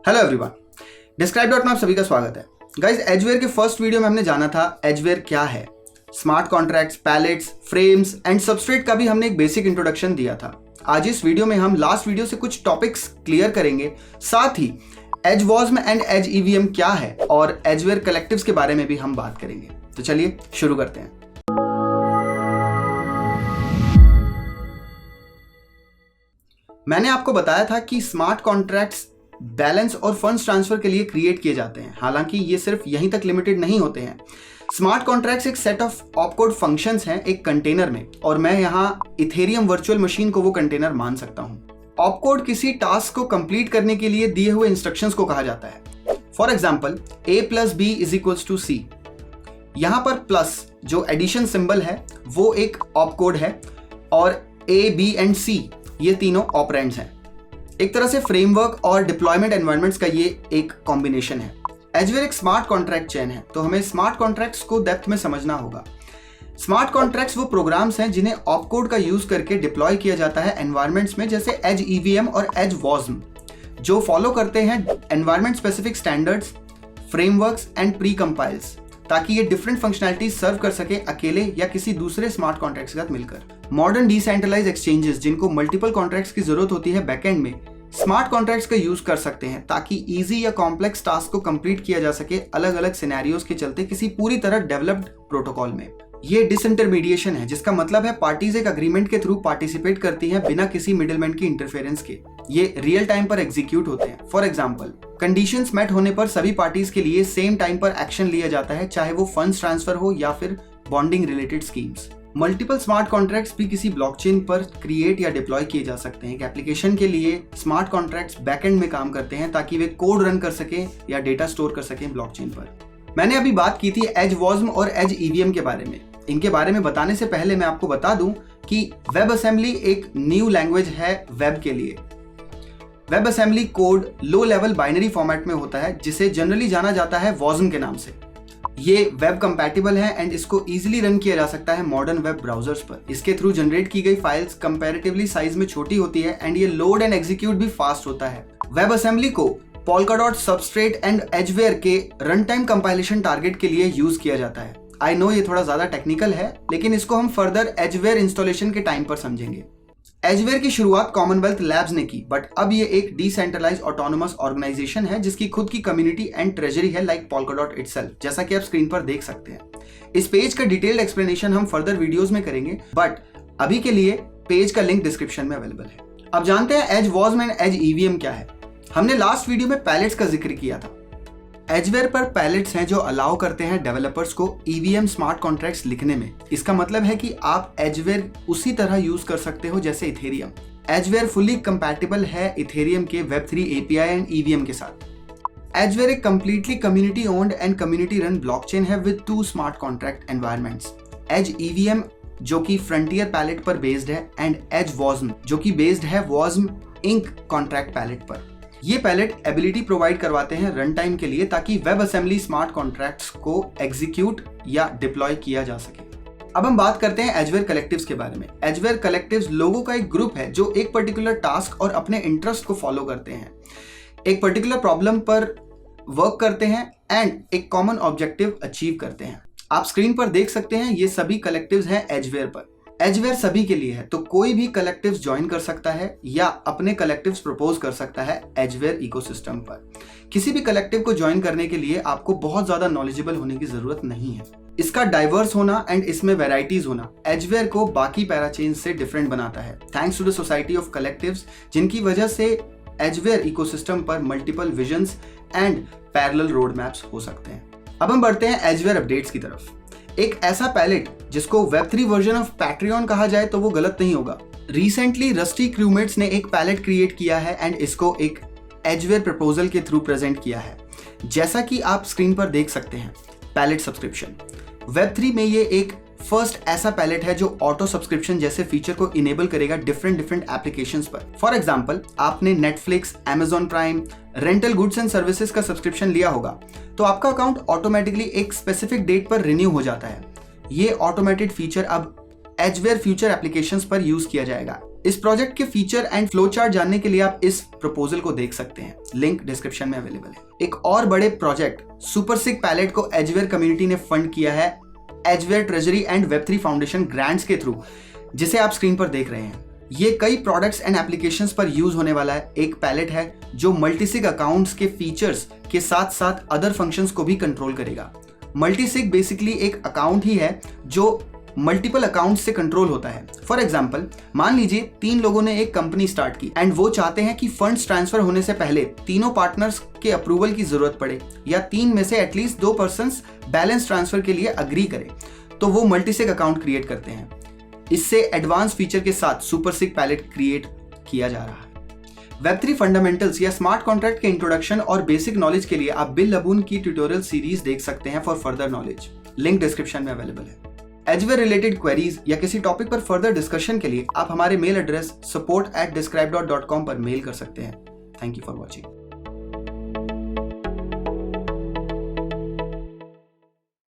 Hello everyone, डिस्क्राइब.में आप सभी का स्वागत है। गाइस, एजवेयर के फर्स्ट वीडियो में हमने जाना था एजवेयर क्या है। Smart contracts, pallets, frames and substrate का भी हमने एक बेसिक इंट्रोडक्शन दिया था। आज इस वीडियो में हम लास्ट वीडियो से कुछ टॉपिक्स क्लियर करेंगे, साथ ही एजवॉज्म एंड एज ईवीएम क्या है और एजवेयर कलेक्टिव्स के बारे में भी हम बात करेंगे। तो चलिए शुरू करते हैं। मैंने आपको बताया था कि स्मार्ट कॉन्ट्रैक्ट्स बैलेंस और फंड्स ट्रांसफर के लिए क्रिएट किए जाते हैं। हालांकि ये सिर्फ यहीं तक लिमिटेड नहीं होते हैं। स्मार्ट कॉन्ट्रैक्ट्स एक सेट ऑफ ऑपकोड फंक्शंस हैं एक कंटेनर में, और मैं यहाँ इथेरियम वर्चुअल मशीन को वो कंटेनर मान सकता हूँ। ऑपकोड किसी टास्क को कंप्लीट करने के लिए दिए हुए इंस्ट्रक्शंस को कहा जाता है। For example, a+b=c। यहाँ पर प्लस जो एडिशन सिंबल है वो एक ऑपकोड है, और a, b एंड c ये तीनों ऑपरेंड्स हैं। एक तरह से फ्रेमवर्क और डिप्लॉयमेंट एनवायरनमेंट्स का ये एक कॉम्बिनेशन है। एजवेयर एक स्मार्ट कॉन्ट्रैक्ट चेन है, तो हमें स्मार्ट कॉन्ट्रैक्ट्स को डेप्थ में समझना होगा। स्मार्ट कॉन्ट्रैक्ट्स वो प्रोग्राम्स हैं जिन्हें ऑपकोड का यूज करके डिप्लॉय किया जाता है एनवायरनमेंट्स में, जैसे एज ईवीएम और एजवॉज्म, जो फॉलो करते हैं environment specific standards, frameworks and pre compiles, ताकि ये डिफरेंट फंक्शनैलिटीज सर्व कर सके अकेले या किसी दूसरे स्मार्ट कॉन्ट्रैक्ट्स के साथ मिलकर। मॉडर्न डिसेंट्रलाइज एक्सचेंजेस जिनको मल्टीपल कॉन्ट्रैक्ट्स की जरूरत होती है बैकएंड में, स्मार्ट कॉन्ट्रैक्ट्स का यूज कर सकते हैं ताकि इजी या कॉम्प्लेक्स टास्क को कंप्लीट किया जा सके अलग अलग सिनेरियोज के चलते किसी पूरी तरह डेवलप्ड प्रोटोकॉल में। ये डिसइंटरमीडिएशन है, जिसका मतलब है पार्टीज एक अग्रीमेंट के थ्रू पार्टिसिपेट करती हैं बिना किसी मिडिलमैन की इंटरफेरेंस के। ये रियल टाइम पर एग्जीक्यूट होते हैं। फॉर एग्जांपल, कंडीशंस मेट होने पर सभी पार्टीज के लिए सेम टाइम पर एक्शन लिया जाता है, चाहे वो फंड्स ट्रांसफर हो या फिर bonding related schemes. Multiple smart contracts भी किसी ब्लॉकचेन पर क्रिएट या डिप्लॉय किए जा सकते हैं। एक एप्लीकेशन के लिए स्मार्ट कॉन्ट्रैक्ट्स बैकएंड में काम करते हैं ताकि वे कोड रन कर सके या डेटा स्टोर कर सके ब्लॉकचेन पर। मैंने अभी बात की थी एजवॉज्म और एज ईवीएम के बारे में। इनके बारे में बताने से पहले मैं आपको बता दूं कि वेब असेंबली एक न्यू लैंग्वेज है वेब के लिए। Web assembly code low level binary format में होता है, जिसे जनरली जाना जाता है वॉज्म के नाम से। ये वेब कंपैटिबल है एंड इसको इजीली रन किया जा सकता है मॉडर्न वेब ब्राउजर्स पर। इसके थ्रू जनरेट की गई फाइल्स कंपैरेटिवली साइज में छोटी होती है एंड ये लोड एंड एग्जीक्यूट भी फास्ट होता है। वेब असेंबली को पोल्काडॉट, सबस्ट्रेट एंड एजवेयर के रन टाइम कंपाइलेशन टारगेट के लिए यूज किया जाता है। आई नो ये थोड़ा ज्यादा टेक्निकल है, लेकिन इसको हम फर्दर एजवेयर इंस्टॉलेशन के टाइम पर समझेंगे। एजवेयर की शुरुआत कॉमनवेल्थ लैब्स ने की, बट अब ये एक डिसेंट्रलाइज्ड ऑटोनोमस ऑर्गेनाइजेशन है जिसकी खुद की कम्युनिटी एंड ट्रेजरी है, लाइक पोल्काडॉट इटसेल्फ, जैसा कि आप स्क्रीन पर देख सकते हैं। इस पेज का डिटेल्ड एक्सप्लेनेशन हम फर्दर वीडियोस में करेंगे, बट अभी के लिए पेज का लिंक डिस्क्रिप्शन में अवेलेबल है। अब जानते हैं एजवॉज्म एंड एज ईवीएम क्या है। हमने लास्ट वीडियो में पैलेट्स का जिक्र किया था। एजवेयर पर पैलेट्स हैं जो अलाउ करते हैं डेवलपर्स को ईवीएम स्मार्ट कॉन्ट्रैक्ट्स लिखने में। इसका मतलब है कि आप एजवेयर उसी तरह यूज कर सकते हो जैसे इथेरियम। एजवेयर फुली कंपैटिबल है इथेरियम के वेब3 एपीआई एंड ईवीएम के साथ। एजवेयर एक completely community owned and community run blockchain है with 2 smart contract environments, as EVM जो कि फ्रंटियर पैलेट पर बेस्ड है एंड एजवॉज्म जो कि बेस्ड है वॉज्म इंक कॉन्ट्रैक्ट पैलेट पर। ये पैलेट एबिलिटी प्रोवाइड करवाते हैं रन टाइम के लिए ताकि वेब असेंबली स्मार्ट कॉन्ट्रैक्ट्स को एग्जीक्यूट या डिप्लॉय किया जा सके। अब हम बात करते हैं एजवेयर कलेक्टिव्स के बारे में। एजवेयर कलेक्टिव्स लोगों का एक ग्रुप है जो एक पर्टिकुलर टास्क और अपने इंटरेस्ट को फॉलो करते हैं, एक पर्टिकुलर प्रॉब्लम पर वर्क करते हैं एंड एक कॉमन ऑब्जेक्टिव अचीव करते हैं। आप स्क्रीन पर देख सकते हैं ये सभी कलेक्टिव्स हैं एजवेयर पर। एजवेयर सभी के लिए है, तो कोई भी कलेक्टिव्स ज्वाइन कर सकता है या अपने कलेक्टिव्स प्रपोज कर सकता है एजवेयर इकोसिस्टम पर। किसी भी कलेक्टिव को ज्वाइन करने के लिए आपको बहुत ज्यादा नॉलेजेबल होने की जरूरत नहीं है। इसका डाइवर्स होना एंड इसमें वैरायटीज होना एजवेयर को बाकी पैराचेन से डिफरेंट बनाता है, thanks to the society of collectives, जिनकी वजह से एजवेयर इकोसिस्टम पर multiple visions and parallel road maps हो सकते हैं। अब हम बढ़ते हैं एजवेयर अपडेट्स की तरफ। एक ऐसा पैलेट जिसको वेब3 वर्जन ऑफ पैट्रियन कहा जाए तो वो गलत नहीं होगा। रिसेंटली रस्टी क्रूमेट्स ने एक पैलेट क्रिएट किया है एंड इसको एक एजवेयर प्रपोजल के थ्रू प्रेजेंट किया है, जैसा कि आप स्क्रीन पर देख सकते हैं। पैलेट सब्सक्रिप्शन वेब3 में ये एक फर्स्ट ऐसा पैलेट है जो ऑटो सब्सक्रिप्शन जैसे फीचर को इनेबल करेगा डिफरेंट एप्लीकेशंस पर। फॉर एग्जांपल, आपने Netflix, Amazon prime, rental goods and services का सब्सक्रिप्शन लिया होगा, तो आपका अकाउंट ऑटोमेटिकली एक स्पेसिफिक डेट पर रिन्यू हो जाता है। ये ऑटोमेटेड फीचर अब एजवेयर फ्यूचर एप्लीकेशंस पर यूज किया जाएगा। इस प्रोजेक्ट के फीचर एंड फ्लो चार्ट जानने के लिए आप इस प्रपोजल को देख सकते हैं, लिंक डिस्क्रिप्शन में अवेलेबल है। एक और बड़े प्रोजेक्ट सुपरसिक पैलेट को एजवेयर कम्युनिटी ने फंड किया है एजवेयर ट्रेजरी एंड वेब3 फाउंडेशन ग्रांट्स के थ्रू, जिसे आप स्क्रीन पर देख रहे हैं। ये कई प्रोडक्ट्स एंड एप्लीकेशंस पर यूज होने वाला है। एक पैलेट है जो मल्टीसिग अकाउंट्स के फीचर्स के साथ साथ अदर फंक्शंस को भी कंट्रोल करेगा। मल्टीसिग बेसिकली एक अकाउंट ही है जो मल्टीपल अकाउंट्स से कंट्रोल होता है। फॉर एग्जाम्पल, मान लीजिए 3 लोगों ने एक कंपनी स्टार्ट की एंड वो चाहते हैं कि फंड्स ट्रांसफर होने से पहले तीनों पार्टनर्स के अप्रूवल की जरूरत पड़े या 3 में से एटलीस्ट 2 पर्सन्स बैलेंस ट्रांसफर के लिए अग्री करें, तो वो मल्टीसिग अकाउंट क्रिएट करते हैं। इससे एडवांस फीचर के साथ सुपरसिग पैलेट क्रिएट किया जा रहा है। वेब3 फंडामेंटल्स या स्मार्ट कॉन्ट्रैक्ट के इंट्रोडक्शन और बेसिक नॉलेज के लिए आप बिल लबून की ट्यूटोरियल सीरीज देख सकते हैं for further knowledge, link description में अवेलेबल है। एजवेयर रिलेटेड क्वेरीज या किसी टॉपिक पर फर्दर डिस्कशन के लिए आप हमारे मेल एड्रेस support@describe.com पर मेल कर सकते हैं। Thank you for watching.